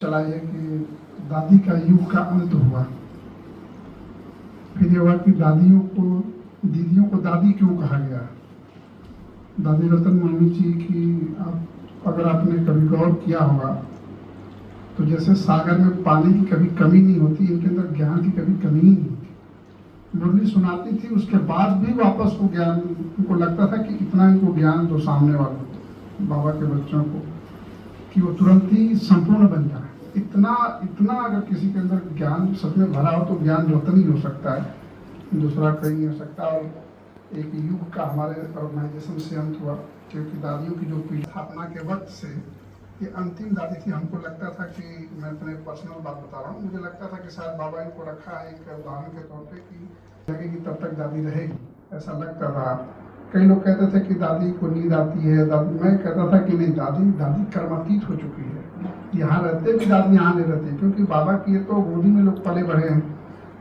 चला है कि दादी का युग का अंत हुआ। फिर ये हुआ कि दीदियों को दादी क्यों कहा गया। दादी रतन मम्मी जी की अगर आपने कभी गौर किया होगा तो जैसे सागर में पानी की कभी कमी नहीं होती, इनके अंदर ज्ञान की कभी कमी ही नहीं होती। मुरली सुनाती थी, उसके बाद भी वापस वो ज्ञान, उनको लगता था कि इतना इनको ज्ञान दो सामने वालों को, बाबा के बच्चों को, कि वो तुरंत ही संपूर्ण बन जाए। इतना अगर किसी के अंदर ज्ञान सच में भरा हो तो ज्ञान रतन ही हो सकता है, दूसरा कहीं नहीं हो सकता। और एक युग का हमारे ऑर्गेनाइजेशन से अंत हुआ, क्योंकि दादियों की जो पीढ़ी स्थापना के वक्त से ये अंतिम दादी थी। हमको लगता था कि, मैं अपने पर्सनल बात बता रहा हूँ, मुझे लगता था कि शायद बाबा इनको रखा है एक उदाहरण के तौर पे कि लगेगी तब तक दादी रहेगी, ऐसा लगता था। कई लोग कहते थे कि दादी को नींद आती है, दादी, मैं कहता था कि नहीं, दादी कर्मातीत हो चुकी है। यहाँ रहते भी दादी यहाँ नहीं रहती, क्योंकि बाबा की तो गोदी में लोग पले बढ़े हैं,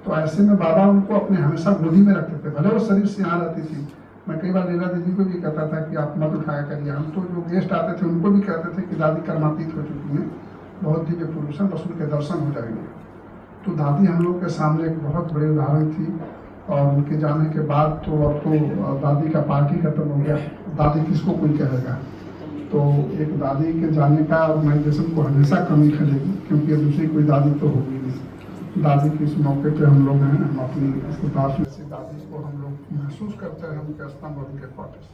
तो ऐसे में बाबा उनको अपने हमेशा गोदी में रखते थे, भले वो शरीर से यहाँ रहती थी। मैं कई बार लीला दीदी को भी कहता था कि आप मत उठाया करिए। हम तो जो गेस्ट आते थे उनको भी कहते थे कि दादी कर्मातीत हो चुकी हैं, बहुत दिव्य पुरुष हैं, बस उनके दर्शन हो जाएंगे। तो दादी हम लोग के सामने एक बहुत बड़ी उदाहरण थी। और उनके जाने के बाद तो अब तो दादी का पार्टी खत्म हो गया, दादी किसको कोई कहेगा। तो एक दादी के जाने का ऑर्गेनाइजेशन को हमेशा कमी खलेगी, क्योंकि दूसरी कोई दादी तो होगी नहीं। दादी के इस मौके पे हम लोग हैं, हम अपनी उदास दादी को हम लोग महसूस करते हैं, उनके स्तंभ और उनके क्वार्टर्स।